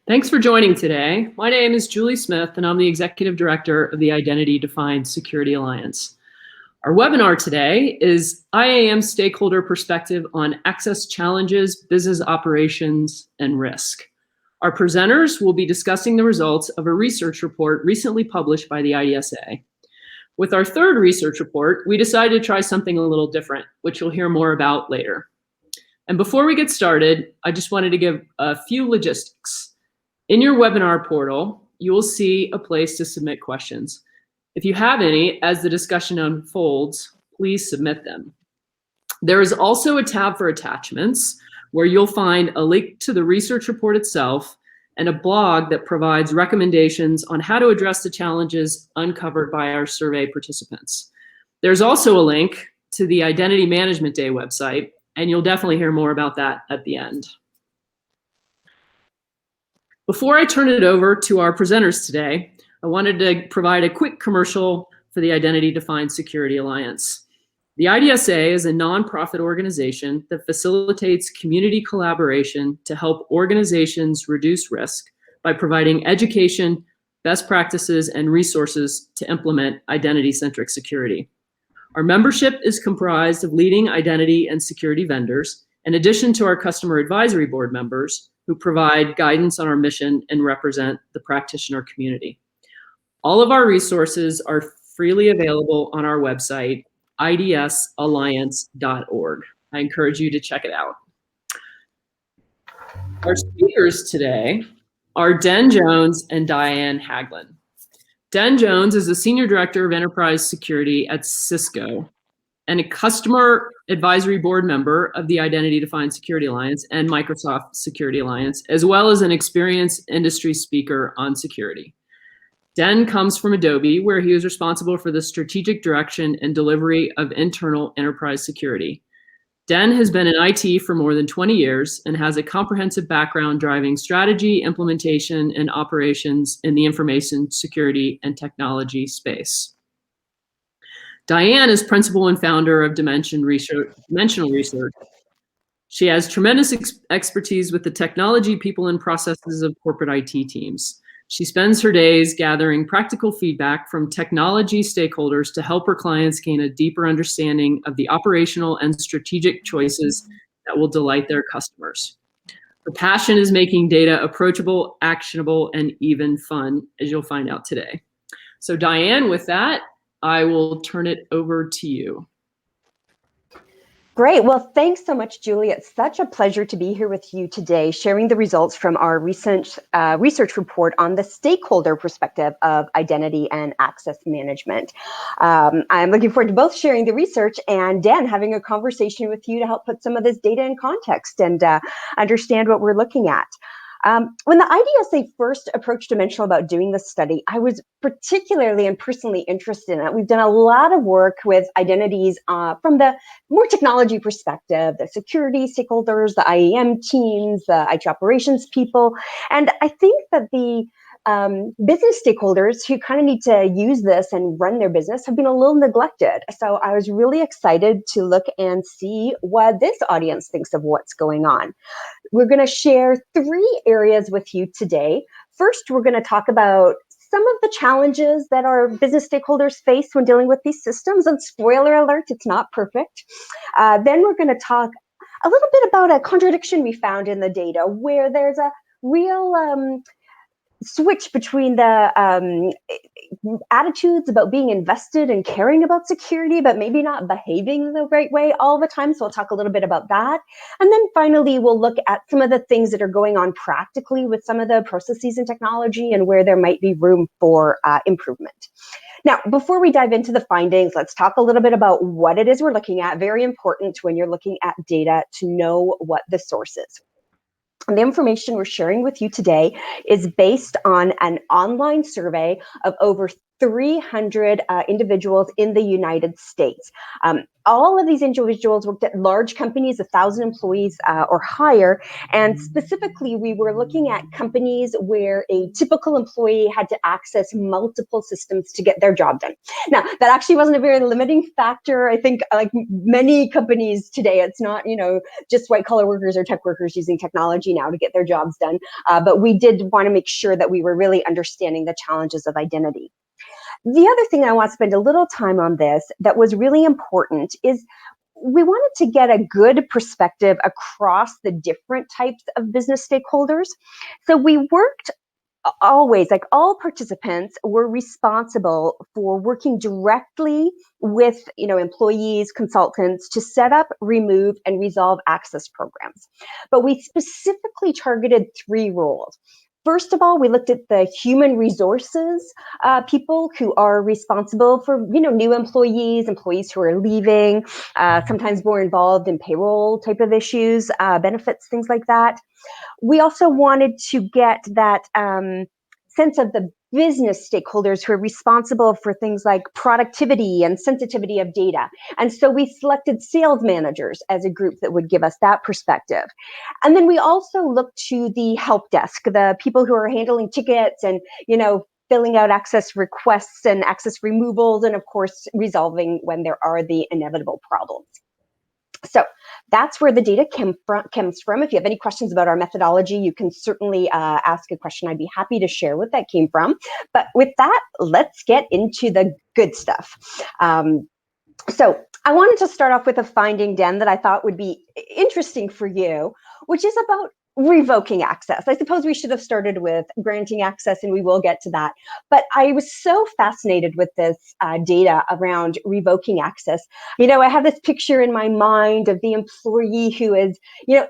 Thanks for joining today. My name is Julie Smith, and I'm the Executive Director of the Identity Defined Security Alliance. Our webinar today is IAM Stakeholder Perspective on Access Challenges, Business Operations, and Risk. Our presenters will be discussing the results of a research report recently published by the IDSA. With our third research report, we decided to try something a little different, which you'll hear more about later. And before we get started, I just wanted to give a few logistics. In your webinar portal, you will see a place to submit questions. If you have any, as the discussion unfolds, please submit them. There is also a tab for attachments where you'll find a link to the research report itself and a blog that provides recommendations on how to address the challenges uncovered by our survey participants. There's also a link to the Identity Management Day website, and you'll definitely hear more about that at the end. Before I turn it over to our presenters today, I wanted to provide a quick commercial for the Identity Defined Security Alliance. The IDSA is a nonprofit organization that facilitates community collaboration to help organizations reduce risk by providing education, best practices, and resources to implement identity-centric security. Our membership is comprised of leading identity and security vendors, in addition to our customer advisory board members, who provide guidance on our mission and represent the practitioner community. All of our resources are freely available on our website, idsalliance.org. I encourage you to check it out. Our speakers today are Den Jones and Diane Haglin. Den Jones is the Senior Director of Enterprise Security at Cisco and a customer advisory board member of the Identity Defined Security Alliance and Microsoft Security Alliance, as well as an experienced industry speaker on security. Den comes from Adobe, where he was responsible for the strategic direction and delivery of internal enterprise security. Den has been in IT for more than 20 years and has a comprehensive background driving strategy, implementation, and operations in the information security and technology space. Diane is principal and founder of Dimensional Research. She has tremendous expertise with the technology, people, and processes of corporate IT teams. She spends her days gathering practical feedback from technology stakeholders to help her clients gain a deeper understanding of the operational and strategic choices that will delight their customers. Her passion is making data approachable, actionable, and even fun, as you'll find out today. So Diane, with that, I will turn it over to you. Great. Well, thanks so much, Julie. It's such a pleasure to be here with you today, sharing the results from our recent research report on the stakeholder perspective of identity and access management. I'm looking forward to both sharing the research and Dan having a conversation with you to help put some of this data in context and understand what we're looking at. When the IDSA first approached Dimensional about doing this study, I was particularly and personally interested in it. We've done a lot of work with identities from the more technology perspective, the security stakeholders, the IAM teams, the IT operations people. And I think that the business stakeholders who kind of need to use this and run their business have been a little neglected. So I was really excited to look and see what this audience thinks of what's going on. We're going to share 3 areas with you today. First, we're going to talk about some of the challenges that our business stakeholders face when dealing with these systems. And spoiler alert, it's not perfect. Then we're going to talk a little bit about a contradiction we found in the data where there's a real switch between the attitudes about being invested and caring about security, but maybe not behaving the right way all the time. So we'll talk a little bit about that. And then finally, we'll look at some of the things that are going on practically with some of the processes and technology and where there might be room for improvement. Now, before we dive into the findings, let's talk a little bit about what it is we're looking at. Very important when you're looking at data to know what the source is. And the information we're sharing with you today is based on an online survey of over 300 individuals in the United States. All of these individuals worked at large companies, 1,000 employees or higher. And specifically, we were looking at companies where a typical employee had to access multiple systems to get their job done. Now, that actually wasn't a very limiting factor. I think like many companies today, it's not, just white collar workers or tech workers using technology now to get their jobs done. But we did want to make sure that we were really understanding the challenges of identity. The other thing I want to spend a little time on this that was really important is we wanted to get a good perspective across the different types of business stakeholders. So we worked always, like all participants were responsible for working directly with employees, consultants to set up, remove, and resolve access programs. But we specifically targeted 3 roles. First of all, we looked at the human resources people who are responsible for new employees who are leaving, sometimes more involved in payroll type of issues, benefits, things like that. We also wanted to get that sense of the business stakeholders who are responsible for things like productivity and sensitivity of data. And so we selected sales managers as a group that would give us that perspective. And then we also looked to the help desk, the people who are handling tickets and, filling out access requests and access removals, and of course, resolving when there are the inevitable problems. So that's where the data comes from. If you have any questions about our methodology, you can certainly ask a question. I'd be happy to share what that came from. But with that, let's get into the good stuff. So I wanted to start off with a finding, Dan, that I thought would be interesting for you, which is about revoking access. I suppose we should have started with granting access, and we will get to that. But I was so fascinated with this data around revoking access. I have this picture in my mind of the employee who is,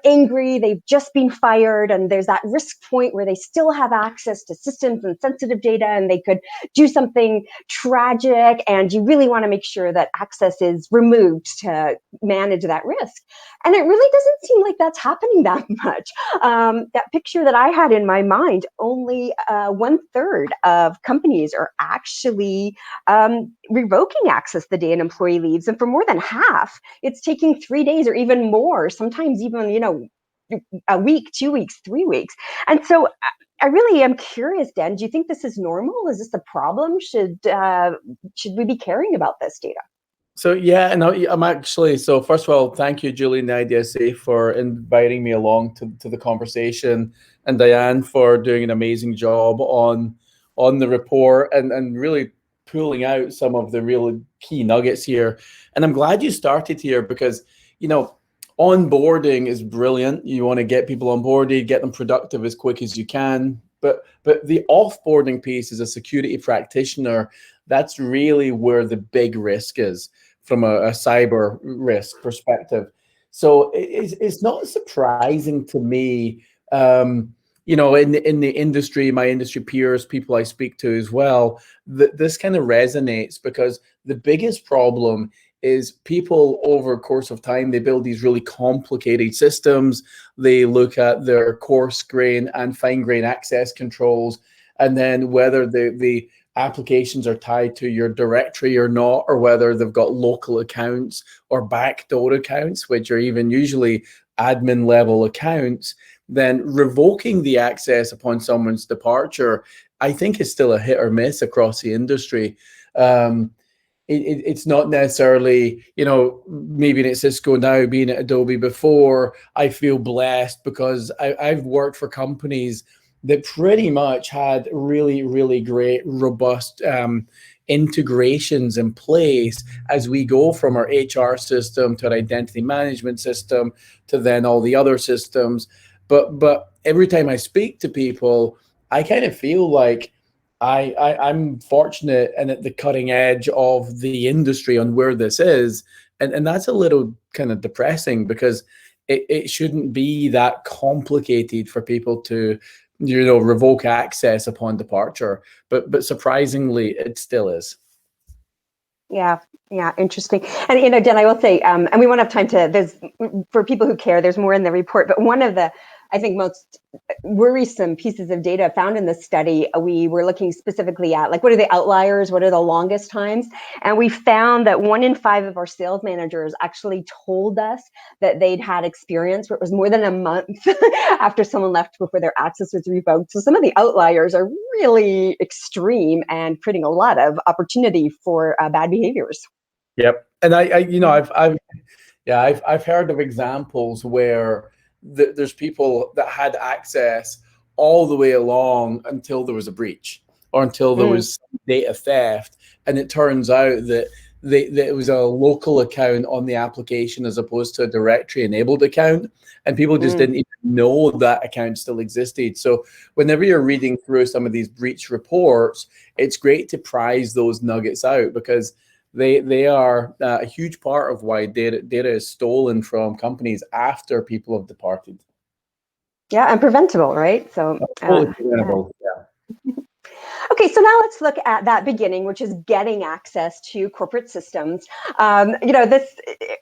angry, they've just been fired, and there's that risk point where they still have access to systems and sensitive data, and they could do something tragic, and you really want to make sure that access is removed to manage that risk. And it really doesn't seem like that's happening that much. That picture that I had in my mind, only 1/3 of companies are actually revoking access the day an employee leaves. And for more than half, it's taking 3 days or even more, sometimes even, a week, 2 weeks, 3 weeks. And so I really am curious, Dan, do you think this is normal? Is this a problem? Should we be caring about this data? So yeah, and I'm actually, so first of all, thank you, Julie and the IDSA, for inviting me along to the conversation, and Diane for doing an amazing job on the report and really pulling out some of the really key nuggets here. And I'm glad you started here because, onboarding is brilliant. You want to get people onboarded, get them productive as quick as you can. But the offboarding piece as a security practitioner, that's really where the big risk is from a cyber risk perspective. So it's not surprising to me, in the industry, my industry peers, people I speak to as well, that this kind of resonates because the biggest problem is people over a course of time, they build these really complicated systems. They look at their coarse grain and fine grain access controls, and then whether the applications are tied to your directory or not, or whether they've got local accounts or backdoor accounts, which are even usually admin level accounts, then revoking the access upon someone's departure, I think is still a hit or miss across the industry. It's not necessarily, maybe at Cisco now, being at Adobe before, I feel blessed because I've worked for companies that pretty much had really, really great, robust integrations in place as we go from our HR system to an identity management system to then all the other systems. But every time I speak to people, I kind of feel like I'm fortunate and at the cutting edge of the industry on where this is. And that's a little kind of depressing because it shouldn't be that complicated for people to revoke access upon departure, but surprisingly, it still is. Yeah, interesting. And Dan, I will say, and we won't have time to. For people who care, there's more in the report. But one of the I think, most worrisome pieces of data found in this study, we were looking specifically at, like, what are the outliers? What are the longest times? And we found that 1 in 5 of our sales managers actually told us that they'd had experience where it was more than a month after someone left before their access was revoked. So some of the outliers are really extreme and creating a lot of opportunity for bad behaviors. Yep. And I've heard of examples where there's people that had access all the way along until there was a breach or until there was data theft, and it turns out that it was a local account on the application as opposed to a directory enabled account, and people just didn't even know that account still existed. So whenever you're reading through some of these breach reports, it's great to prize those nuggets out, because they are a huge part of why data is stolen from companies after people have departed. Yeah, and preventable, right? So Totally preventable. Yeah. Okay, so now let's look at that beginning, which is getting access to corporate systems.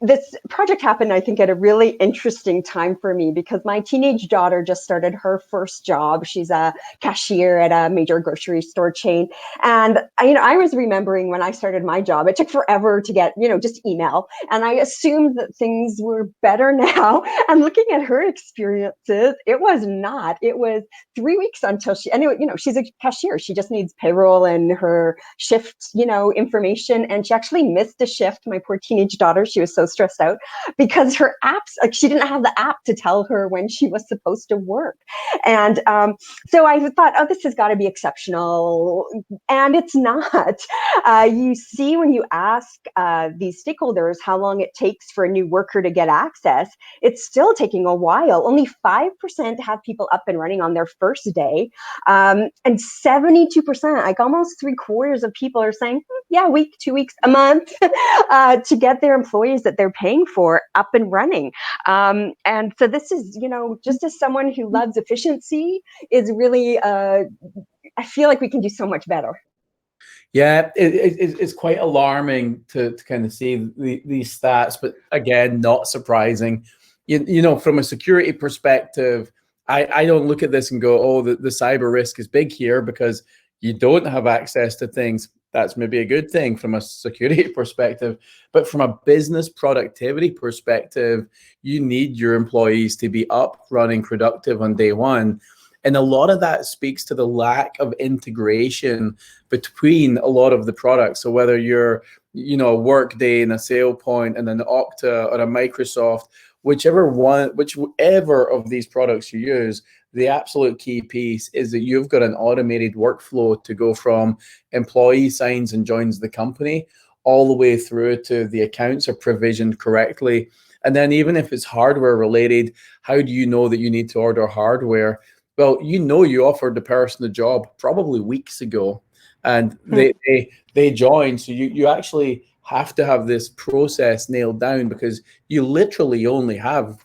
This project happened, I think, at a really interesting time for me, because my teenage daughter just started her first job. She's a cashier at a major grocery store chain. And, I was remembering when I started my job, it took forever to get, just email. And I assumed that things were better now. And looking at her experiences, it was not. It was 3 weeks until she's a cashier. She just needs payroll and her shift, information. And she actually missed a shift. My poor teenage daughter, she was so stressed out because her apps, like, she didn't have the app to tell her when she was supposed to work. And so I thought, oh, this has got to be exceptional. And it's not. You see, when you ask these stakeholders how long it takes for a new worker to get access, it's still taking a while. Only 5% have people up and running on their first day. And 72%, like almost 3/4 of people are saying, yeah, a week, 2 weeks, a month to get their employees that they're paying for up and running. And so this is, just as someone who loves efficiency, is really, I feel like we can do so much better. Yeah, it's quite alarming to kind of see these stats, but again, not surprising. From a security perspective, I don't look at this and go, oh, the cyber risk is big here because you don't have access to things. That's maybe a good thing from a security perspective. But from a business productivity perspective, you need your employees to be up, running, productive on day one. And a lot of that speaks to the lack of integration between a lot of the products. So whether you're, a Workday and a SailPoint and an Okta or a Microsoft, whichever of these products you use, the absolute key piece is that you've got an automated workflow to go from employee signs and joins the company all the way through to the accounts are provisioned correctly. And then even if it's hardware related, how do you know that you need to order hardware? Well, you offered the person the job probably weeks ago, and they joined. So you actually have to have this process nailed down, because you literally only have,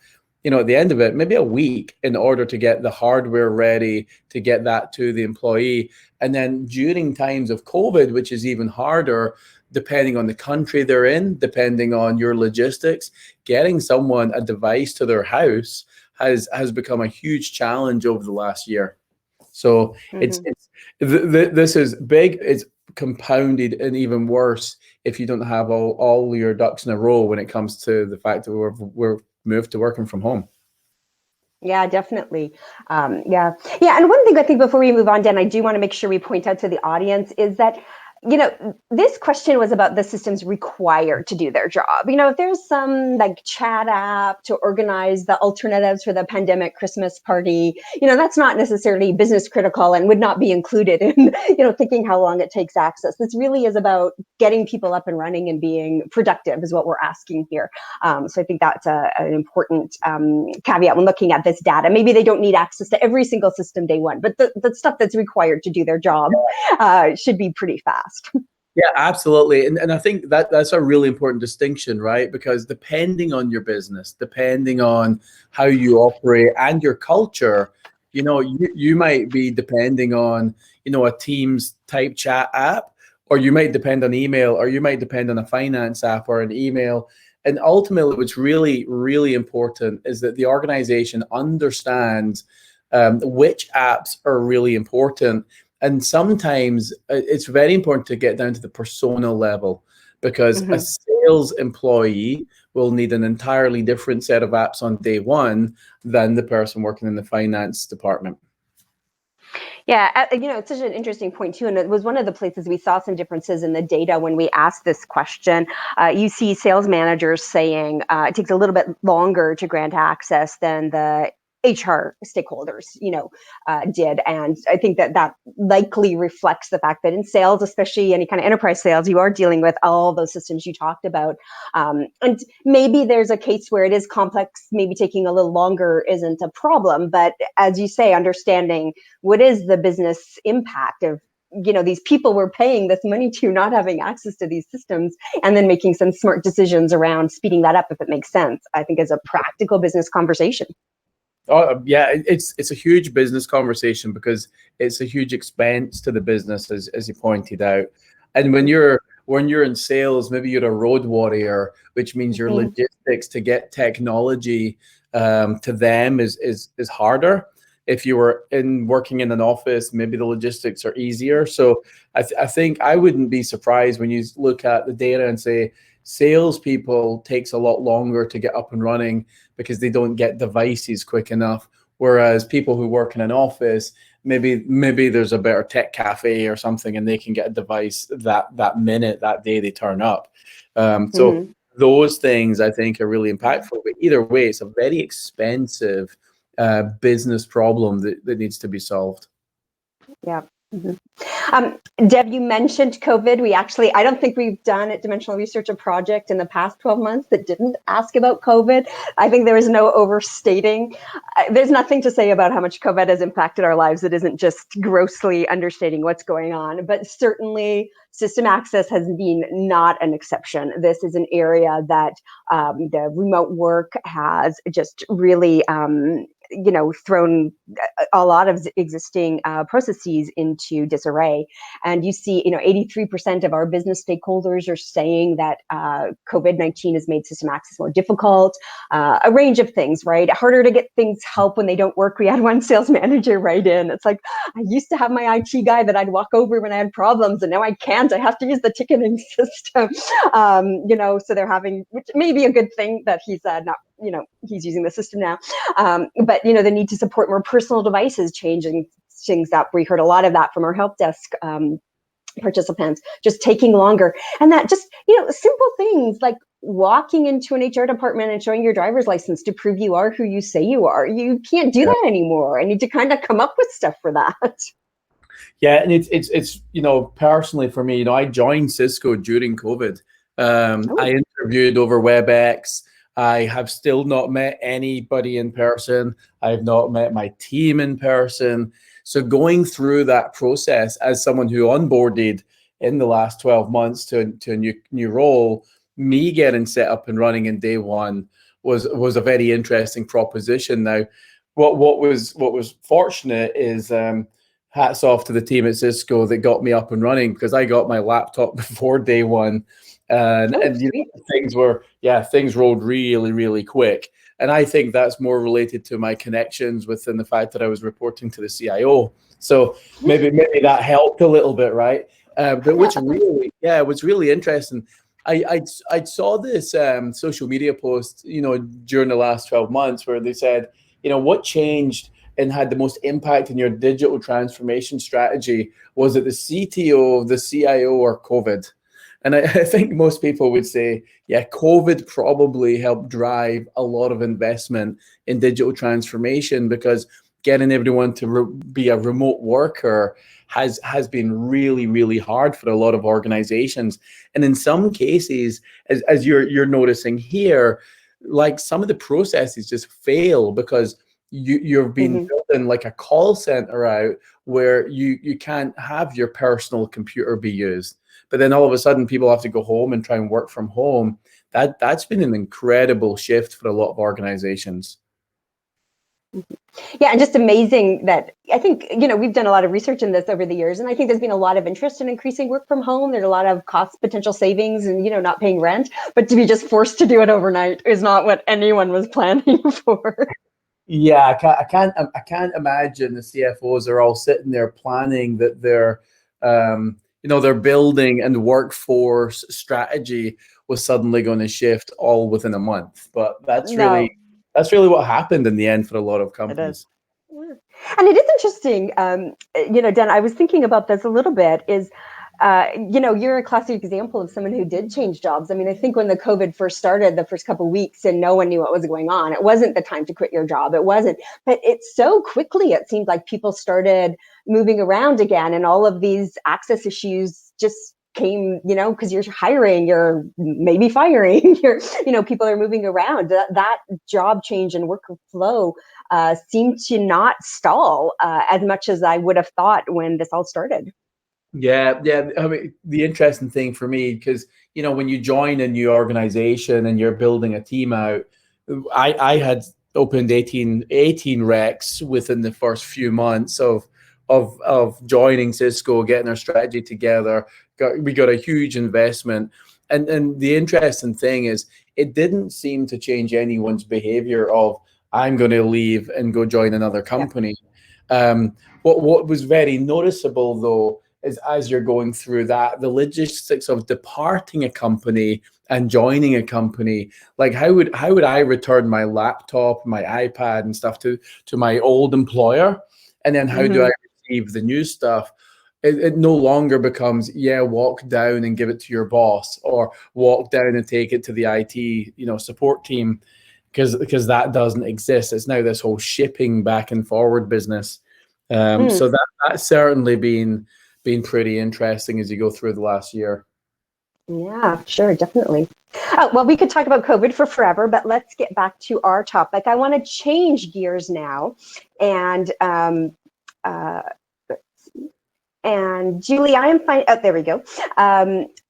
at the end of it, maybe a week in order to get the hardware ready, to get that to the employee. And then during times of COVID, which is even harder, depending on the country they're in, depending on your logistics, getting someone a device to their house has become a huge challenge over the last year. So this is big. It's compounded and even worse if you don't have all your ducks in a row when it comes to the fact that we're moved to working from home. Yeah, definitely. Yeah. And one thing I think before we move on, Dan, I do want to make sure we point out to the audience is that, this question was about the systems required to do their job. If there's some like chat app to organize the alternatives for the pandemic Christmas party, that's not necessarily business critical and would not be included in, thinking how long it takes access. This really is about getting people up and running and being productive is what we're asking here. So I think that's an important caveat when looking at this data. Maybe they don't need access to every single system day one, but the stuff that's required to do their job should be pretty fast. Yeah, absolutely. And I think that's a really important distinction, right? Because depending on your business, depending on how you operate and your culture, you might be depending on, a Teams type chat app, or you might depend on email, or you might depend on a finance app or an email. And ultimately, what's really, really important is that the organization understands which apps are really important. And sometimes it's very important to get down to the persona level, because a sales employee will need an entirely different set of apps on day one than the person working in the finance department. Yeah, it's such an interesting point too, and it was one of the places we saw some differences in the data when we asked this question. You see sales managers saying it takes a little bit longer to grant access than the HR stakeholders, did. And I think that likely reflects the fact that in sales, especially any kind of enterprise sales, you are dealing with all those systems you talked about. And maybe there's a case where it is complex, maybe taking a little longer isn't a problem. But as you say, understanding what is the business impact of these people we're paying this money to not having access to these systems, and then making some smart decisions around speeding that up if it makes sense, I think is a practical business conversation. Oh yeah, it's a huge business conversation, because it's a huge expense to the business, as you pointed out. And when you're in sales, maybe you're a road warrior, which means your logistics to get technology to them is harder. If you were working in an office, maybe the logistics are easier. So I think I wouldn't be surprised when you look at the data and say salespeople takes a lot longer to get up and running because they don't get devices quick enough. Whereas people who work in an office, maybe there's a better tech cafe or something, and they can get a device that minute, that day they turn up. So those things I think are really impactful. But either way, it's a very expensive business problem that needs to be solved. Yeah. Deb, you mentioned COVID. I don't think we've done at Dimensional Research a project in the past 12 months that didn't ask about COVID. I think there is no overstating. There's nothing to say about how much COVID has impacted our lives that isn't just grossly understating what's going on. But certainly system access has been not an exception. This is an area that the remote work has just really thrown a lot of existing processes into disarray. And you see, 83% of our business stakeholders are saying that COVID-19 has made system access more difficult, a range of things, right? Harder to get things help when they don't work. We had one sales manager write in. It's like, I used to have my IT guy that I'd walk over when I had problems, and now I can't. I have to use the ticketing system. So they're having, which may be a good thing that he's not, he's using the system now. But, the need to support more personal devices, changing things that we heard a lot of that from our help desk participants, just taking longer. And that just, simple things like walking into an HR department and showing your driver's license to prove you are who you say you are. You can't do that anymore. I need to kind of come up with stuff for that. Yeah, and it's personally for me, I joined Cisco during COVID. I interviewed over WebEx. I have still not met anybody in person. I have not met my team in person. So going through that process as someone who onboarded in the last 12 months to a new role, me getting set up and running in day one was a very interesting proposition. Now, what was fortunate is hats off to the team at Cisco that got me up and running, because I got my laptop before day one. And things rolled really, really quick. And I think that's more related to my connections within the fact that I was reporting to the CIO. So maybe that helped a little bit, right? But what's really interesting, I saw this social media post, during the last 12 months where they said, what changed and had the most impact in your digital transformation strategy? Was it the CTO, the CIO, or COVID? And I think most people would say, yeah, COVID probably helped drive a lot of investment in digital transformation, because getting everyone to be a remote worker has been really, really hard for a lot of organizations. And in some cases, as you're noticing here, like some of the processes just fail because you've been building like a call center out where you can't have your personal computer be used. But then all of a sudden people have to go home and try and work from home. That's been an incredible shift for a lot of organizations. Yeah, and just amazing that I think, we've done a lot of research in this over the years, and I think there's been a lot of interest in increasing work from home. There's a lot of cost potential savings and, not paying rent, but to be just forced to do it overnight is not what anyone was planning for. Yeah, I can't imagine the CFOs are all sitting there planning that their building and workforce strategy was suddenly going to shift all within a month. But that's No, really what happened in the end for a lot of it is. companies. Yeah. And it is interesting, Dan, I was thinking about this a little bit, you're a classic example of someone who did change jobs. I mean, I think when the COVID first started, the first couple of weeks and no one knew what was going on, it wasn't the time to quit your job. It wasn't, but it's so quickly, it seemed like people started moving around again, and all of these access issues just came, because you're hiring, you're maybe firing, people are moving around. That job change and workflow seemed to not stall as much as I would have thought when this all started. Yeah. I mean, the interesting thing for me, because when you join a new organization and you're building a team out, I had opened 18 recs within the first few months of joining Cisco, getting our strategy together. We got a huge investment, and the interesting thing is it didn't seem to change anyone's behavior of I'm going to leave and go join another company. Yeah. What was very noticeable though is as you're going through that, the logistics of departing a company and joining a company, like how would I return my laptop, my iPad and stuff to my old employer? And then how do I receive the new stuff? It no longer becomes, walk down and give it to your boss, or walk down and take it to the IT, support team, because that doesn't exist. It's now this whole shipping back and forward business. So that's certainly been pretty interesting as you go through the last year. Yeah, sure, definitely. Well, we could talk about COVID for forever, but let's get back to our topic. I want to change gears now, and Julie, I am fine. Oh, there we go.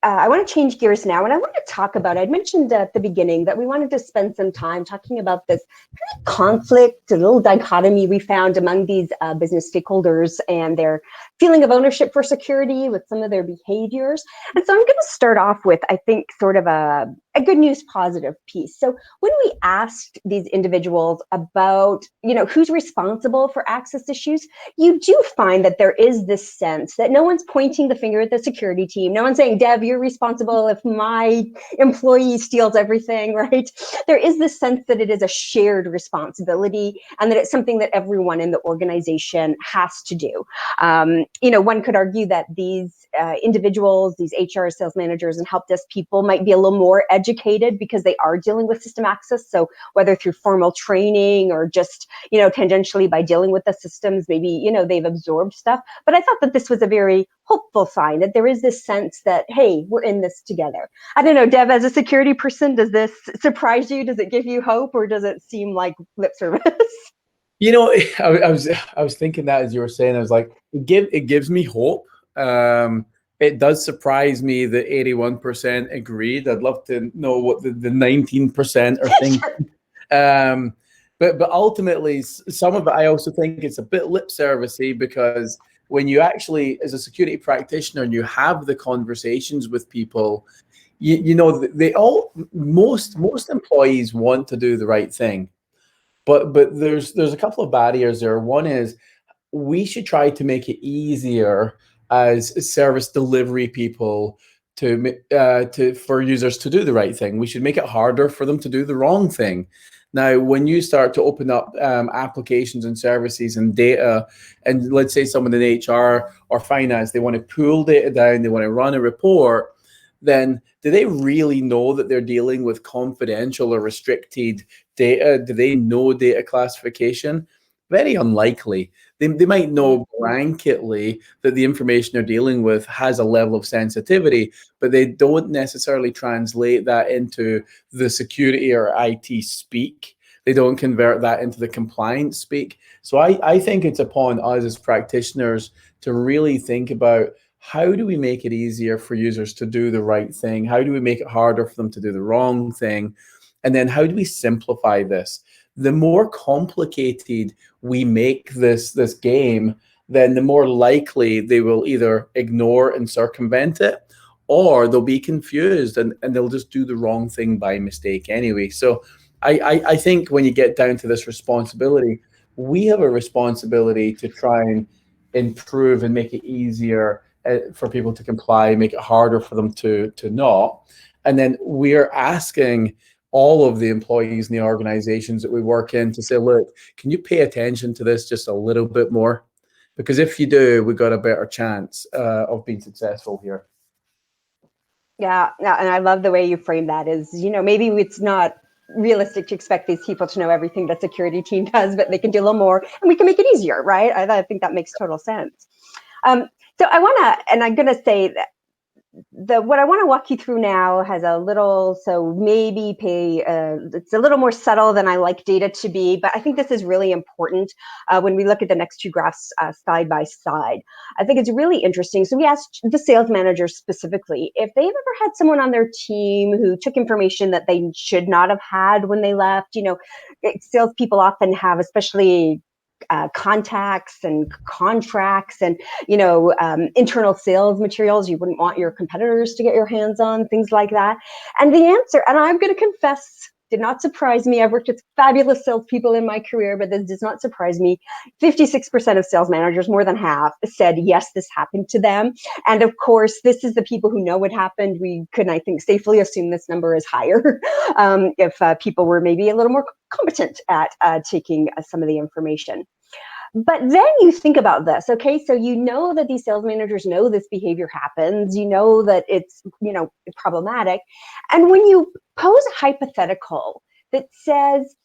I want to change gears now, and I want to talk about, I'd mentioned at the beginning that we wanted to spend some time talking about this kind of conflict, a little dichotomy we found among these business stakeholders and their feeling of ownership for security with some of their behaviors. And so I'm going to start off with, I think, sort of a good news positive piece. So when we asked these individuals about, who's responsible for access issues, you do find that there is this sense that no one's pointing the finger at the security team. No one's saying, Dev, you're responsible if my employee steals everything, right? There is this sense that it is a shared responsibility and that it's something that everyone in the organization has to do. One could argue that these individuals, these HR sales managers and help desk people might be a little more educated because they are dealing with system access. So whether through formal training or just, tangentially by dealing with the systems, maybe, they've absorbed stuff. But I thought that this was a very hopeful sign that there is this sense that, hey, we're in this together. I don't know, Dev, as a security person, does this surprise you? Does it give you hope, or does it seem like lip service? I was thinking that as you were saying, I was like, it gives me hope. It does surprise me that 81% agreed. I'd love to know what the 19% are thinking. But ultimately, some of it, I also think it's a bit lip servicey, because when you actually, as a security practitioner, and you have the conversations with people, most employees want to do the right thing, but there's a couple of barriers there. One is we should try to make it easier as service delivery people for users to do the right thing. We should make it harder for them to do the wrong thing. Now, when you start to open up applications and services and data, and let's say someone in HR or finance, they want to pull data down, they want to run a report, then do they really know that they're dealing with confidential or restricted data? Do they know data classification? Very unlikely. They might know blanketly that the information they're dealing with has a level of sensitivity, but they don't necessarily translate that into the security or IT speak. They don't convert that into the compliance speak. So I think it's upon us as practitioners to really think about, how do we make it easier for users to do the right thing? How do we make it harder for them to do the wrong thing? And then how do we simplify this? the more complicated we make this game, then the more likely they will either ignore and circumvent it, or they'll be confused and they'll just do the wrong thing by mistake anyway. So I think when you get down to this responsibility, we have a responsibility to try and improve and make it easier for people to comply, make it harder for them to not. And then we're asking all of the employees in the organizations that we work in to say, look, can you pay attention to this just a little bit more? Because if you do, we've got a better chance of being successful here. Yeah, and I love the way you frame that is, maybe it's not realistic to expect these people to know everything that security team does, but they can do a little more and we can make it easier, right? I think that makes total sense. So I'm going to say that what I want to walk you through now has a little, so maybe it's a little more subtle than I like data to be, but I think this is really important when we look at the next two graphs side by side. I think it's really interesting. So we asked the sales managers specifically if they've ever had someone on their team who took information that they should not have had when they left. Salespeople often have, especially contacts and contracts and internal sales materials you wouldn't want your competitors to get your hands on, things like that. And the answer, and I'm going to confess, did not surprise me. I've worked with fabulous salespeople in my career, but this does not surprise me. 56% of sales managers, more than half, said yes, this happened to them. And of course, this is the people who know what happened. We could, I think, safely assume this number is higher if people were maybe a little more competent at taking some of the information. But then you think about this, okay? So that these sales managers know this behavior happens, that it's, problematic. And when you pose a hypothetical that says,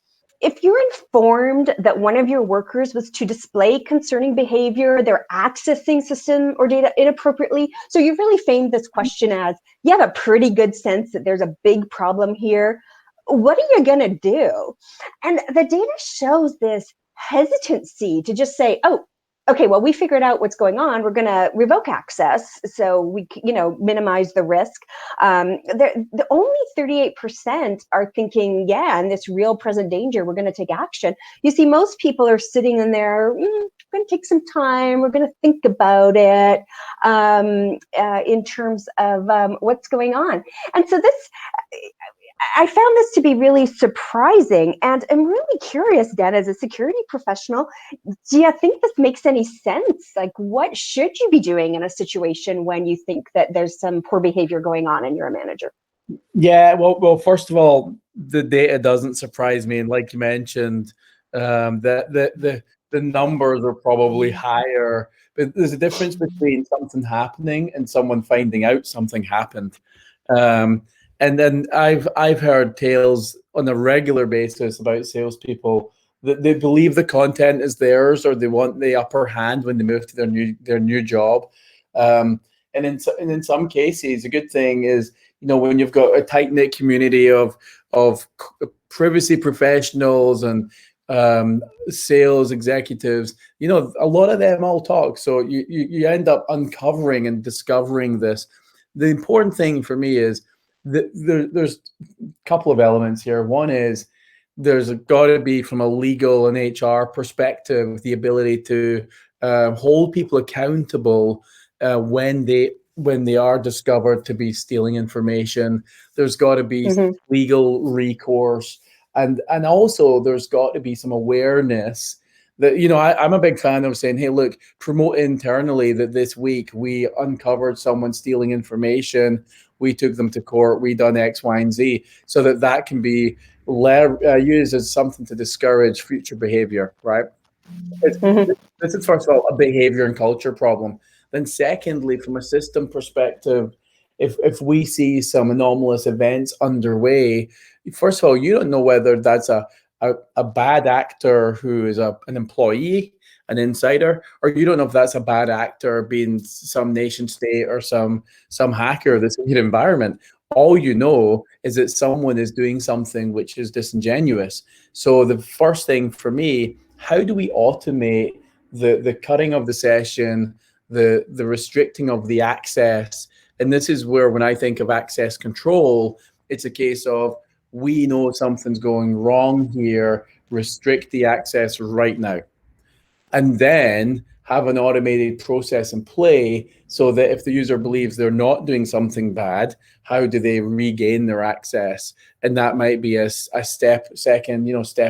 if you're informed that one of your workers was to display concerning behavior, they're accessing system or data inappropriately, so you really framed this question as, you have a pretty good sense that there's a big problem here. What are you going to do? And the data shows this hesitancy to just say, oh, okay, well, we figured out what's going on. We're going to revoke access so we, minimize the risk. The only 38% are thinking, yeah, in this real present danger, we're going to take action. You see, most people are sitting in there, we're going to take some time. We're going to think about it in terms of what's going on. And so I found this to be really surprising, and I'm really curious, Dan, as a security professional, do you think this makes any sense? Like, what should you be doing in a situation when you think that there's some poor behavior going on and you're a manager? Yeah, well, first of all, the data doesn't surprise me, and like you mentioned, that the numbers are probably higher. But there's a difference between something happening and someone finding out something happened. And then I've heard tales on a regular basis about salespeople that they believe the content is theirs, or they want the upper hand when they move to their new job. And in some cases, a good thing is, when you've got a tight knit community of privacy professionals and sales executives, a lot of them all talk. So you end up uncovering and discovering this. The important thing for me is, there's a couple of elements here. One is there's got to be, from a legal and HR perspective, the ability to hold people accountable when they are discovered to be stealing information. There's got to be legal recourse, and also there's got to be some awareness that, I'm a big fan of saying, hey, look, promote internally that this week we uncovered someone stealing information. We took them to court. We done X, Y, and Z, so that can be used as something to discourage future behavior, right? This is, first of all, a behavior and culture problem. Then secondly, from a system perspective, if we see some anomalous events underway, first of all, you don't know whether that's a bad actor who is an employee, an insider, or you don't know if that's a bad actor being some nation state or some hacker that's in your environment. All you know is that someone is doing something which is disingenuous. So the first thing for me, how do we automate the cutting of the session, the restricting of the access? And this is where, when I think of access control, it's a case of, we know something's going wrong here. restrict the access right now, and then have an automated process in play so that if the user believes they're not doing something bad, how do they regain their access? And that might be a step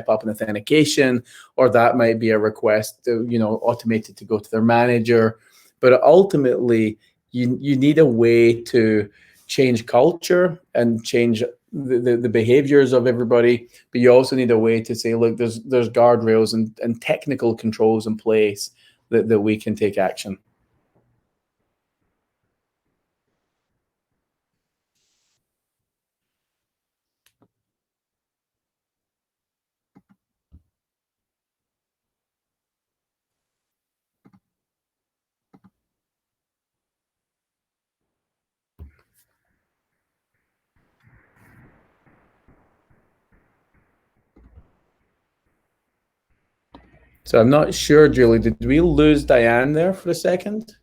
up in authentication, or that might be a request to, automated to go to their manager. But ultimately, you need a way to change culture and change the behaviors of everybody, but you also need a way to say, look, there's guardrails and technical controls in place that we can take action. So I'm not sure, Julie, did we lose Diane there for a second?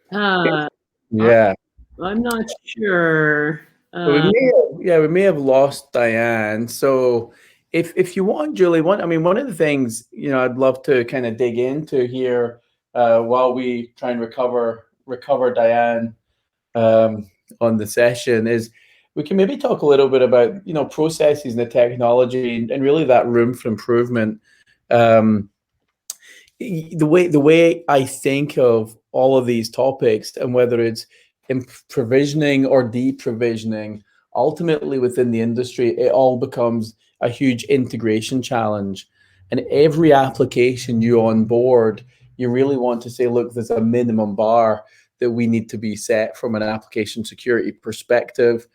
Yeah. I'm not sure. We may have lost Diane. So if you want, Julie, one of the things, I'd love to kind of dig into here while we try and recover Diane on the session is we can maybe talk a little bit about, processes and the technology and really that room for improvement. The way I think of all of these topics, and whether it's in provisioning or deprovisioning, ultimately within the industry, it all becomes a huge integration challenge. And every application you onboard, you really want to say, look, there's a minimum bar that we need to be set from an application security perspective.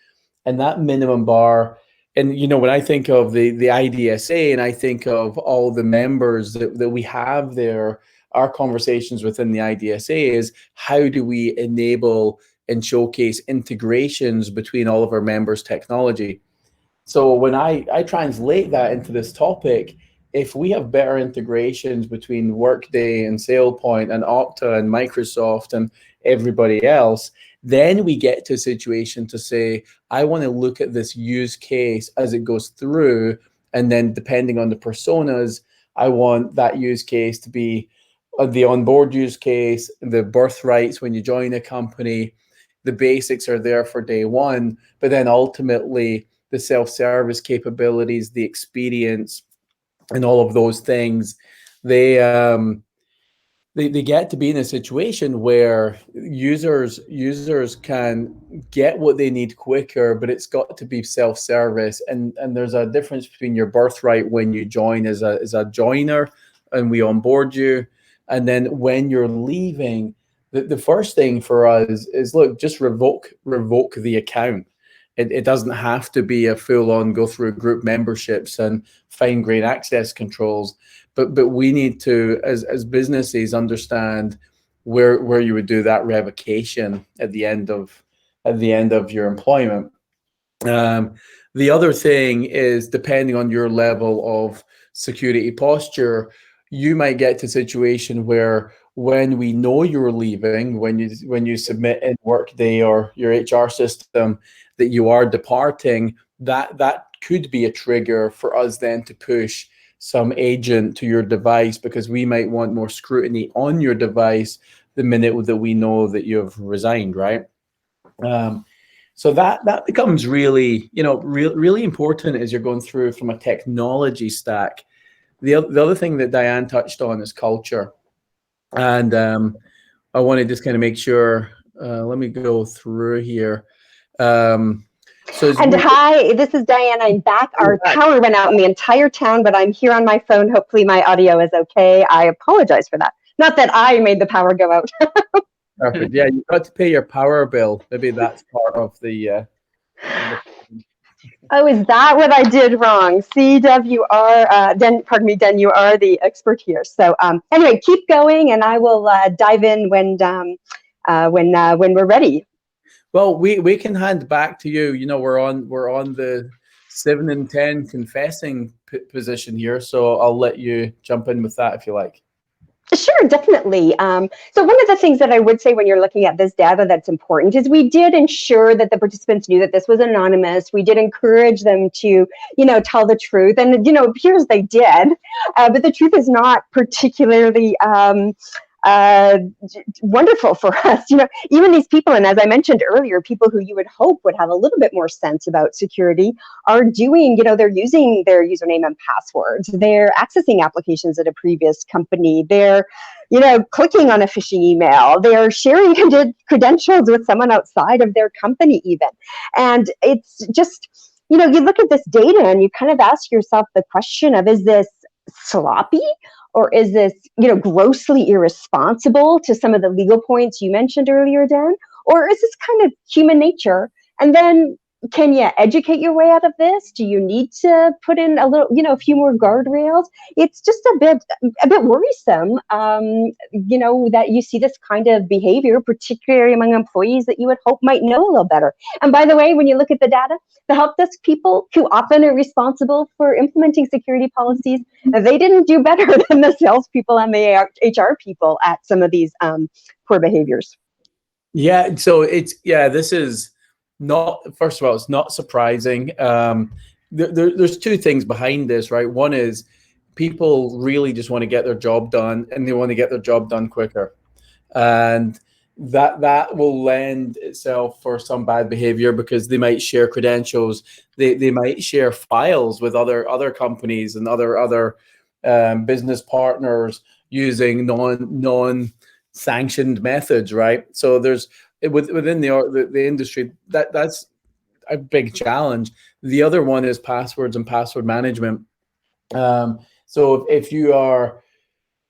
And that minimum bar, and when I think of the IDSA and I think of all the members that we have there, our conversations within the IDSA is how do we enable and showcase integrations between all of our members' technology. So when I translate that into this topic, if we have better integrations between Workday and SailPoint and Okta and Microsoft and everybody else, then we get to a situation to say, I want to look at this use case as it goes through. And then depending on the personas, I want that use case to be the onboard use case, the birthrights when you join a company. The basics are there for day one, but then ultimately the self-service capabilities, the experience, and all of those things, they get to be in a situation where users can get what they need quicker, but it's got to be self-service. And there's a difference between your birthright when you join as a joiner and we onboard you, and then when you're leaving, the first thing for us is, look, just revoke the account. It doesn't have to be a full-on go through group memberships and fine-grained access controls, but we need to, as businesses, understand where you would do that revocation at the end of your employment. The other thing is, depending on your level of security posture, you might get to a situation where when we know you're leaving, when you submit in Workday or your HR system that you are departing, that could be a trigger for us then to push some agent to your device, because we might want more scrutiny on your device the minute that we know that you've resigned, right? So that becomes really, really important as you're going through from a technology stack. The other thing that Diane touched on is culture. And I want to just kind of make sure, let me go through here. Hi, this is Diane. I'm back. Our power went out in the entire town, but I'm here on my phone. Hopefully my audio is okay. I apologize for that. Not that I made the power go out. Perfect. Yeah, you've got to pay your power bill. Maybe that's part of the... Oh, is that what I did wrong? See, Dev, you are, Den, you are the expert here. So anyway, keep going, and I will dive in when we're ready. Well, we can hand back to you. We're on the 7 in 10 confessing position here. So I'll let you jump in with that if you like. Sure, definitely. So one of the things that I would say when you're looking at this data that's important is we did ensure that the participants knew that this was anonymous. We did encourage them to, tell the truth. And, it appears they did. But the truth is not particularly wonderful for us. Even these people, and as I mentioned earlier, people who you would hope would have a little bit more sense about security are doing, they're using their username and passwords. They're accessing applications at a previous company. They're, clicking on a phishing email. They're sharing credentials with someone outside of their company even. And it's just, you look at this data and you kind of ask yourself the question of, is this sloppy? Or is this, grossly irresponsible to some of the legal points you mentioned earlier, Dan? Or is this kind of human nature? And then can you educate your way out of this? Do you need to put in a little, a few more guardrails? It's just a bit worrisome, that you see this kind of behavior, particularly among employees that you would hope might know a little better. And by the way, when you look at the data, the help desk people who often are responsible for implementing security policies, they didn't do better than the salespeople and the HR people at some of these poor behaviors. Yeah, so this is not, first of all, it's not surprising. There's two things behind this, right? One is people really just want to get their job done, and they want to get their job done quicker. And that will lend itself for some bad behavior, because they might share credentials, they might share files with other companies and other business partners using non-sanctioned methods, right? So there's within the industry that's a big challenge. The other one is passwords and password management. So if you are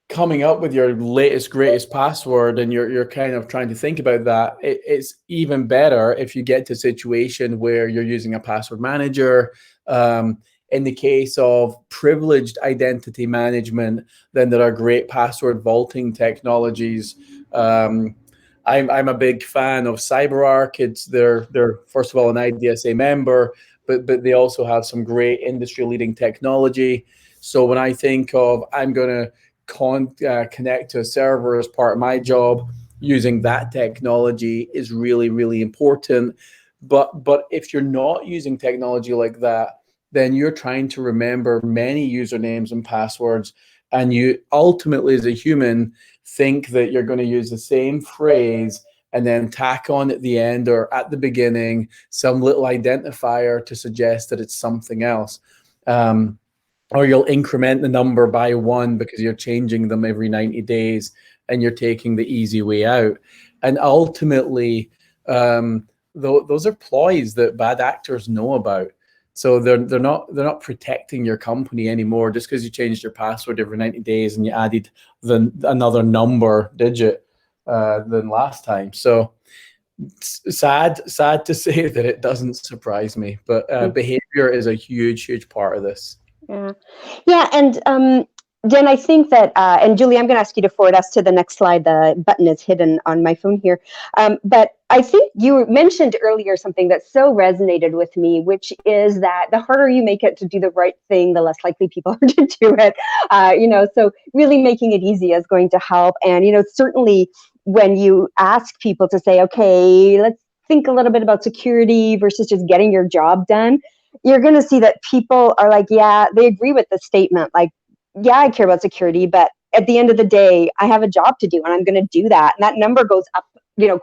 coming up with your latest, greatest password and you're kind of trying to think about that, it's even better if you get to a situation where you're using a password manager. In the case of privileged identity management, then there are great password vaulting technologies. I'm a big fan of CyberArk. They're first of all an IDSA member, but they also have some great industry-leading technology. So when I think of I'm going to connect to a server as part of my job, using that technology is really, really important. But if you're not using technology like that, then you're trying to remember many usernames and passwords, and you ultimately, as a human, think that you're going to use the same phrase and then tack on at the end or at the beginning some little identifier to suggest that it's something else. Or you'll increment the number by 1 because you're changing them every 90 days and you're taking the easy way out. And ultimately, those are ploys that bad actors know about. So they're not protecting your company anymore just because you changed your password every 90 days and you added another digit than last time. So sad to say that it doesn't surprise me, but behavior is a huge part of this. Yeah, and Jen, I think that, and Julie, I'm going to ask you to forward us to the next slide. The button is hidden on my phone here. But I think you mentioned earlier something that so resonated with me, which is that the harder you make it to do the right thing, the less likely people are to do it. So really making it easy is going to help. And, certainly when you ask people to say, okay, let's think a little bit about security versus just getting your job done, you're going to see that people are like, yeah, they agree with the statement. Like, yeah, I care about security, but at the end of the day, I have a job to do and I'm going to do that. And that number goes up,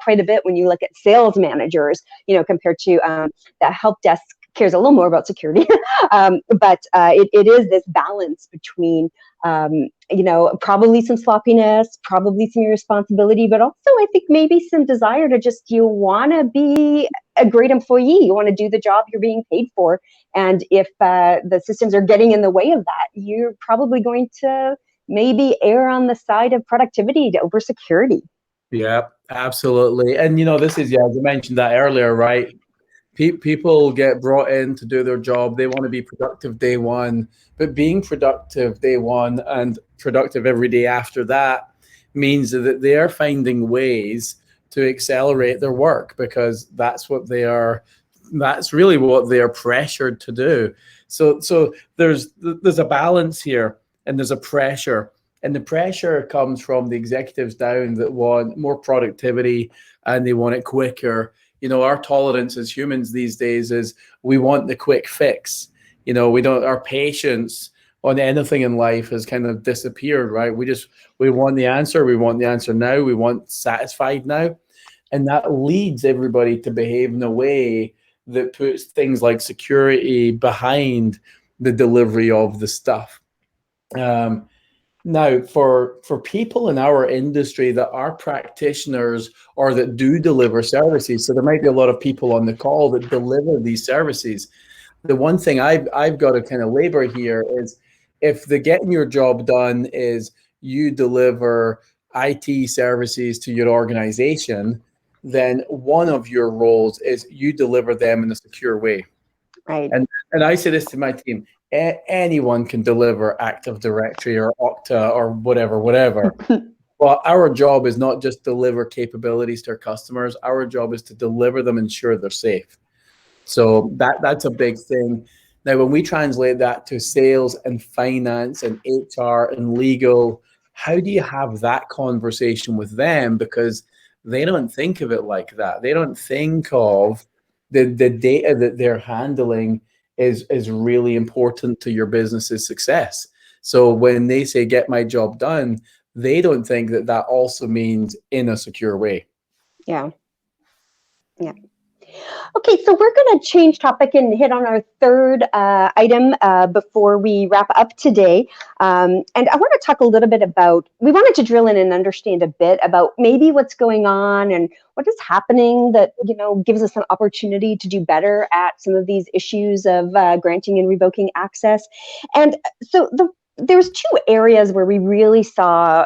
quite a bit when you look at sales managers, compared to the help desk cares a little more about security. But it is this balance between, probably some sloppiness, probably some irresponsibility, but also I think maybe some desire to just, you want to be a great employee. You want to do the job you're being paid for. And if the systems are getting in the way of that, you're probably going to maybe err on the side of productivity over security. Yeah, absolutely. And, this is, as I mentioned that earlier, right? People get brought in to do their job. They want to be productive day one, but being productive day one and productive every day after that means that they are finding ways to accelerate their work, because that's what they are that's really what they're pressured to do. So there's a balance here, and there's a pressure, and the pressure comes from the executives down that want more productivity and they want it quicker. Our tolerance as humans these days is we want the quick fix. Our patience on anything in life has kind of disappeared, right? We want the answer. We want the answer now. We want satisfied now. And that leads everybody to behave in a way that puts things like security behind the delivery of the stuff. Now, for people in our industry that are practitioners or that do deliver services, so there might be a lot of people on the call that deliver these services. The one thing I've got to kind of labor here is, if the getting your job done is you deliver IT services to your organization, then one of your roles is you deliver them in a secure way. Right. And I say this to my team: anyone can deliver Active Directory or Okta or whatever. But our job is not just deliver capabilities to our customers. Our job is to deliver them, ensure they're safe. So that's a big thing. Now, when we translate that to sales and finance and HR and legal, how do you have that conversation with them? Because they don't think of it like that. They don't think of the data that they're handling is really important to your business's success. So when they say get my job done, they don't think that also means in a secure way. Yeah. Okay, so we're going to change topic and hit on our third item before we wrap up today. And I want to talk a little bit about, we wanted to drill in and understand a bit about maybe what's going on and what is happening that, gives us an opportunity to do better at some of these issues of granting and revoking access. And so there's two areas where we really saw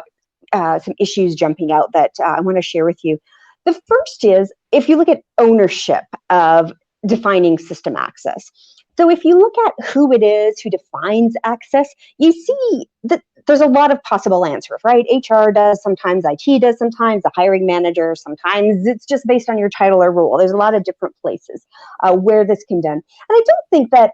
some issues jumping out that I want to share with you. The first is, if you look at ownership of defining system access. So if you look at who it is who defines access, you see that there's a lot of possible answers, right? HR does, sometimes IT does, sometimes the hiring manager, sometimes it's just based on your title or role. There's a lot of different places where this can be done. And I don't think that,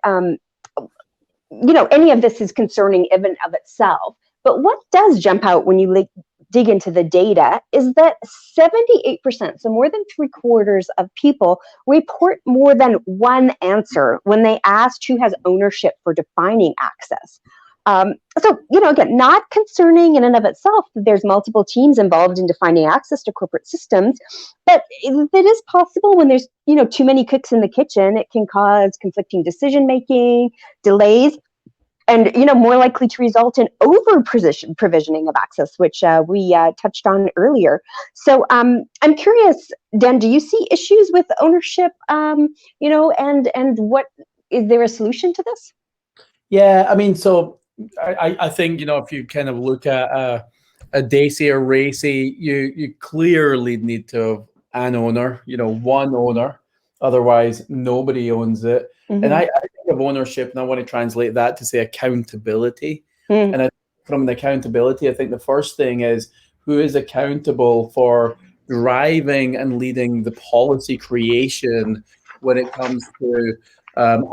any of this is concerning even of itself. But what does jump out when you dig into the data is that 78%, so more than 3/4 of people, report more than one answer when they asked who has ownership for defining access. So, again, not concerning in and of itself that there's multiple teams involved in defining access to corporate systems, but it is possible when there's, too many cooks in the kitchen, it can cause conflicting decision-making, delays, and more likely to result in provisioning of access, which we touched on earlier. So I'm curious, Dan, do you see issues with ownership? And what is there a solution to this? Yeah, I mean, so I think if you kind of look at a DACY or RACY, you clearly need to have an owner, one owner. Otherwise, nobody owns it. Mm-hmm. And I think of ownership, and I want to translate that to say accountability. Mm. And from an accountability, I think the first thing is who is accountable for driving and leading the policy creation when it comes to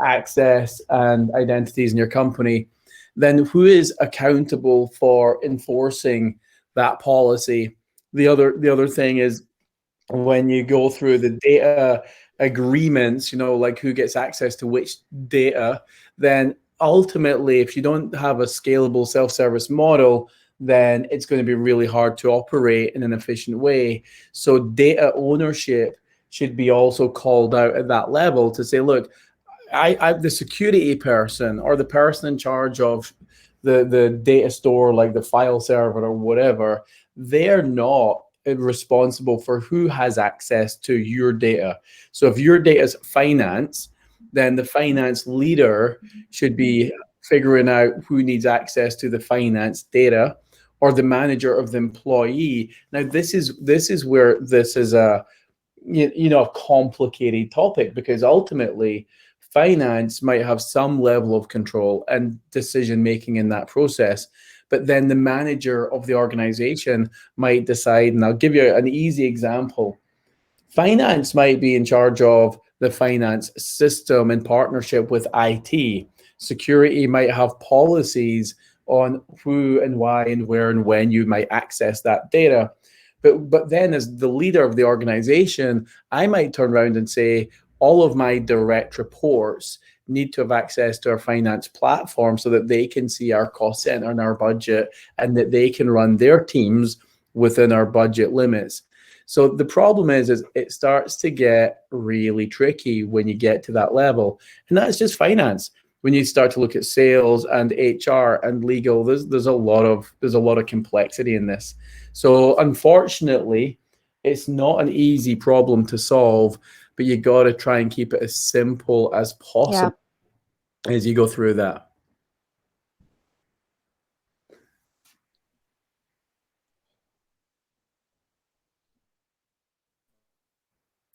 access and identities in your company. Then who is accountable for enforcing that policy? The other thing is when you go through the data agreements, like who gets access to which data, then ultimately, if you don't have a scalable self-service model, then it's going to be really hard to operate in an efficient way. So data ownership should be also called out at that level to say, look, I the security person or the person in charge of the data store, like the file server or whatever, they're not responsible for who has access to your data. So if your data is finance, then the finance leader should be figuring out who needs access to the finance data, or the manager of the employee. Now, this is where this is a complicated topic, because ultimately finance might have some level of control and decision making in that process. But then the manager of the organization might decide, and I'll give you an easy example. Finance might be in charge of the finance system in partnership with IT. Security might have policies on who and why and where and when you might access that data. But then as the leader of the organization, I might turn around and say, all of my direct reports need to have access to our finance platform so that they can see our cost center and our budget, and that they can run their teams within our budget limits. So the problem is it starts to get really tricky when you get to that level. And that's just finance. When you start to look at sales and HR and legal, there's a lot of complexity in this. So unfortunately, it's not an easy problem to solve, but you got to try and keep it as simple as possible as you go through that.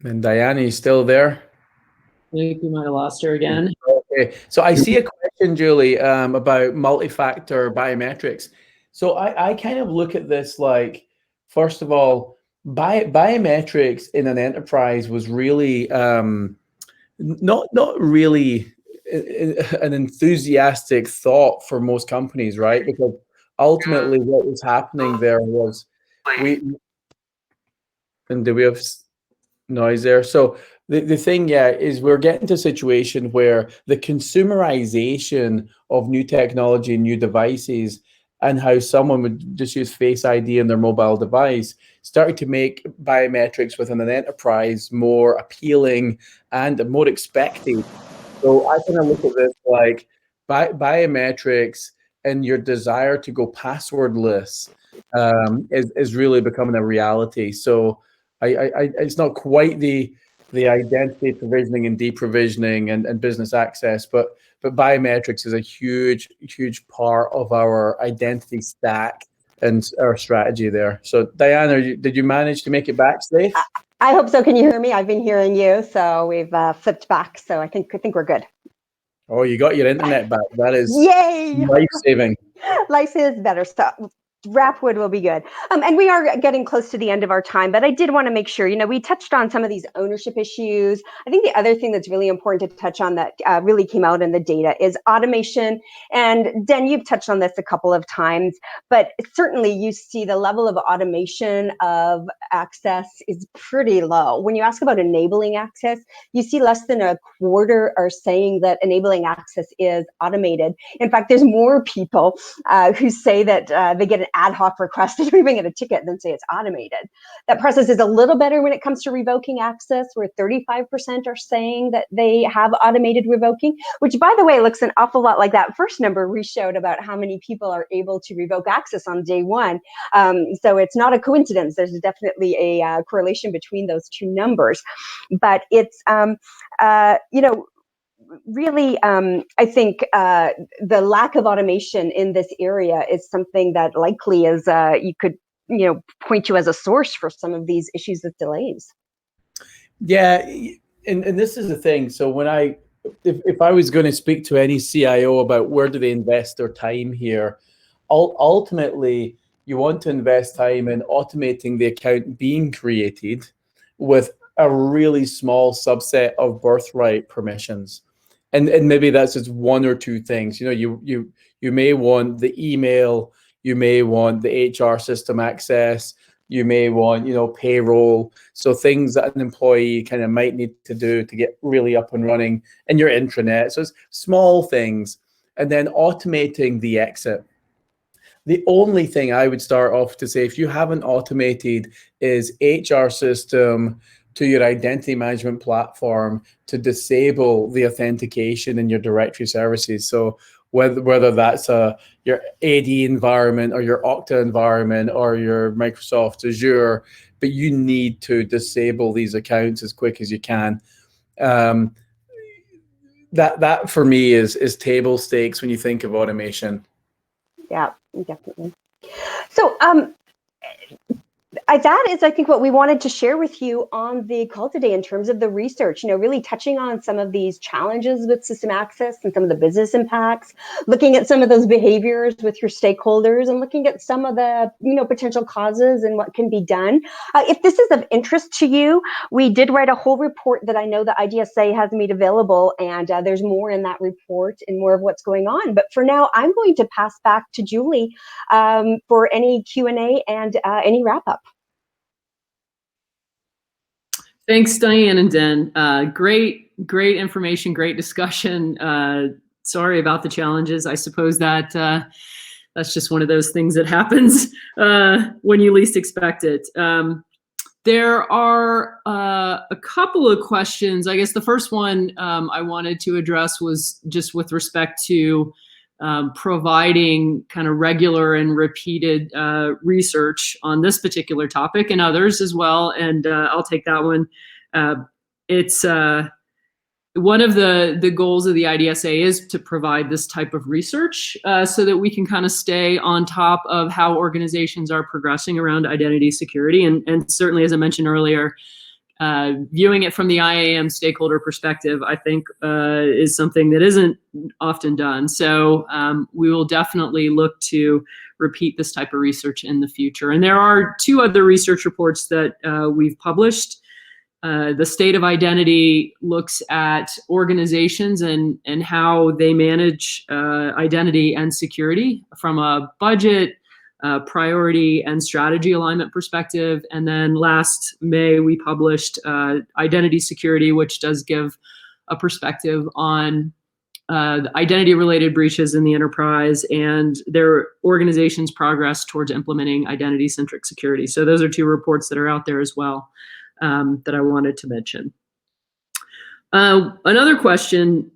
And Diana, you still there? I think we might have lost her again. Okay, so I see a question, Julie, about multi-factor biometrics. So I kind of look at this like, first of all, biometrics in an enterprise was really not really an enthusiastic thought for most companies, right? Because ultimately what was happening there was do we have noise there? So the thing, is we're getting to a situation where the consumerization of new technology and new devices, and how someone would just use Face ID in their mobile device, started to make biometrics within an enterprise more appealing and more expected. So I kind of look at this like biometrics and your desire to go passwordless is really becoming a reality. So it's not quite the identity provisioning and deprovisioning and business access, but biometrics is a huge part of our identity stack and our strategy there. So Diana, did you manage to make it back safe? I hope so. Can you hear me? I've been hearing you, so we've flipped back. So I think we're good. Oh, you got your internet back. That is yay! Life-saving. Life is better. So Rapwood will be good. And we are getting close to the end of our time, but I did want to make sure, we touched on some of these ownership issues. I think the other thing that's really important to touch on that really came out in the data is automation. And Den, you've touched on this a couple of times, but certainly you see the level of automation of access is pretty low. When you ask about enabling access, you see less than a quarter are saying that enabling access is automated. In fact, there's more people who say that they get an ad hoc request, they don't even get a ticket, then say it's automated. That process is a little better when it comes to revoking access, where 35% are saying that they have automated revoking, which, by the way, looks an awful lot like that first number we showed about how many people are able to revoke access on day one. So it's not a coincidence. There's definitely a correlation between those two numbers. But it's, really, I think the lack of automation in this area is something that likely is, you could, point to as a source for some of these issues with delays. Yeah, and this is the thing. So when if I was going to speak to any CIO about where do they invest their time here, ultimately you want to invest time in automating the account being created with a really small subset of birthright permissions. And maybe that's just one or two things. You may want the email, you may want the HR system access, you may want, payroll. So things that an employee kind of might need to do to get really up and running in your intranet. So it's small things. And then automating the exit. The only thing I would start off to say, if you haven't automated, is HR system to your identity management platform to disable the authentication in your directory services. So whether that's your AD environment or your Okta environment or your Microsoft Azure, but you need to disable these accounts as quick as you can. That for me is table stakes when you think of automation. Yeah, definitely. So that is, I think, what we wanted to share with you on the call today in terms of the research, really touching on some of these challenges with system access and some of the business impacts, looking at some of those behaviors with your stakeholders and looking at some of the, potential causes and what can be done. If this is of interest to you, we did write a whole report that I know the IDSA has made available, and there's more in that report and more of what's going on. But for now, I'm going to pass back to Julie for any Q&A and any wrap-up. Thanks, Diane and Den. Great information, great discussion. Sorry about the challenges. I suppose that that's just one of those things that happens when you least expect it. There are a couple of questions. I guess the first one I wanted to address was just with respect to providing kind of regular and repeated research on this particular topic and others as well. And I'll take that one. It's one of the goals of the IDSA is to provide this type of research so that we can kind of stay on top of how organizations are progressing around identity security. And certainly, as I mentioned earlier, viewing it from the IAM stakeholder perspective, I think is something that isn't often done. So we will definitely look to repeat this type of research in the future. And there are 2 other research reports that we've published. The State of Identity looks at organizations and how they manage identity and security from a budget, priority, and strategy alignment perspective. And then last May, we published Identity Security, which does give a perspective on identity-related breaches in the enterprise and their organization's progress towards implementing identity-centric security. So those are 2 reports that are out there as well. That I wanted to mention. Another question,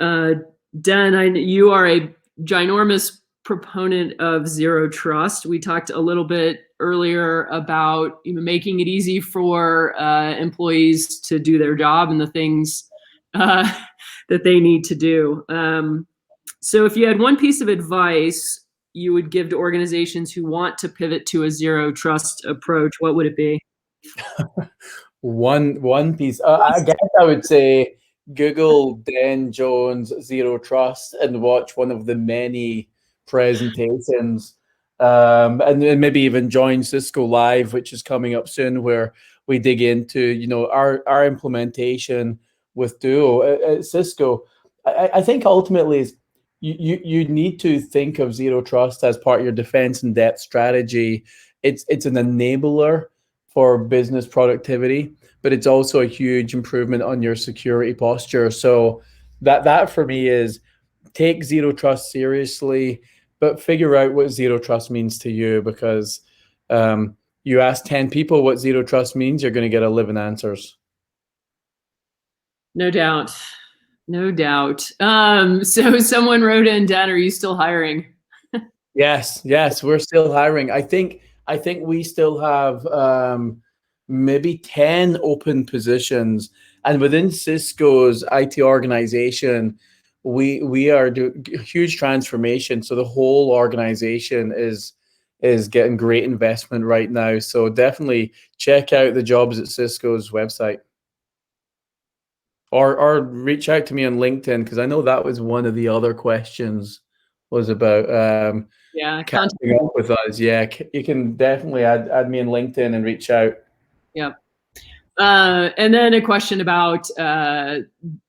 Den, you are a ginormous proponent of zero trust. We talked a little bit earlier about making it easy for employees to do their job and the things that they need to do. So if you had one piece of advice you would give to organizations who want to pivot to a zero trust approach, what would it be? One piece. I guess I would say Google Dan Jones Zero Trust and watch one of the many presentations, and then maybe even join Cisco Live, which is coming up soon, where we dig into our implementation with Duo at Cisco. I think ultimately is you need to think of Zero Trust as part of your defense in depth strategy. It's an enabler for business productivity, but it's also a huge improvement on your security posture. So that for me is take Zero Trust seriously, but figure out what Zero Trust means to you, because you ask 10 people what Zero Trust means, you're going to get 11 answers. No doubt. No doubt. So someone wrote in, Dan, are you still hiring? Yes, we're still hiring. I think we still have maybe 10 open positions, and within Cisco's IT organization, we are doing huge transformation. So the whole organization is getting great investment right now. So definitely check out the jobs at Cisco's website, or reach out to me on LinkedIn, because I know that was one of the other questions was about catching up with us. Yeah, you can definitely add me on LinkedIn and reach out. Yeah. And then a question about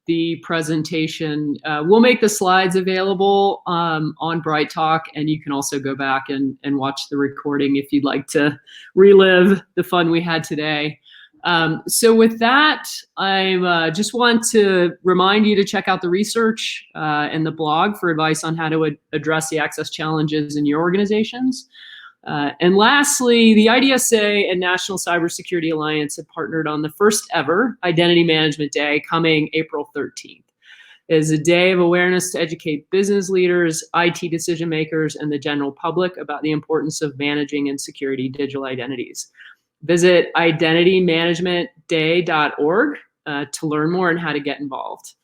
the presentation. We'll make the slides available on Bright Talk, and you can also go back and watch the recording if you'd like to relive the fun we had today. So with that, I just want to remind you to check out the research and the blog for advice on how to address the access challenges in your organizations. And lastly, the IDSA and National Cybersecurity Alliance have partnered on the first ever Identity Management Day coming April 13th. It is a day of awareness to educate business leaders, IT decision makers, and the general public about the importance of managing and security digital identities. Visit identitymanagementday.org to learn more on how to get involved.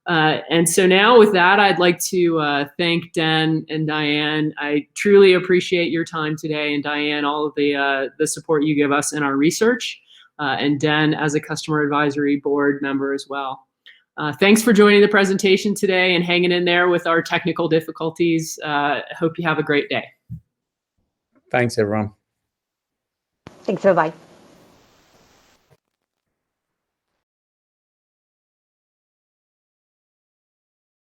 And so now with that, I'd like to thank Den and Diane. I truly appreciate your time today, and Diane, all of the support you give us in our research, and Den as a customer advisory board member as well. Thanks for joining the presentation today and hanging in there with our technical difficulties. Hope you have a great day. Thanks, everyone. Thanks, bye-bye.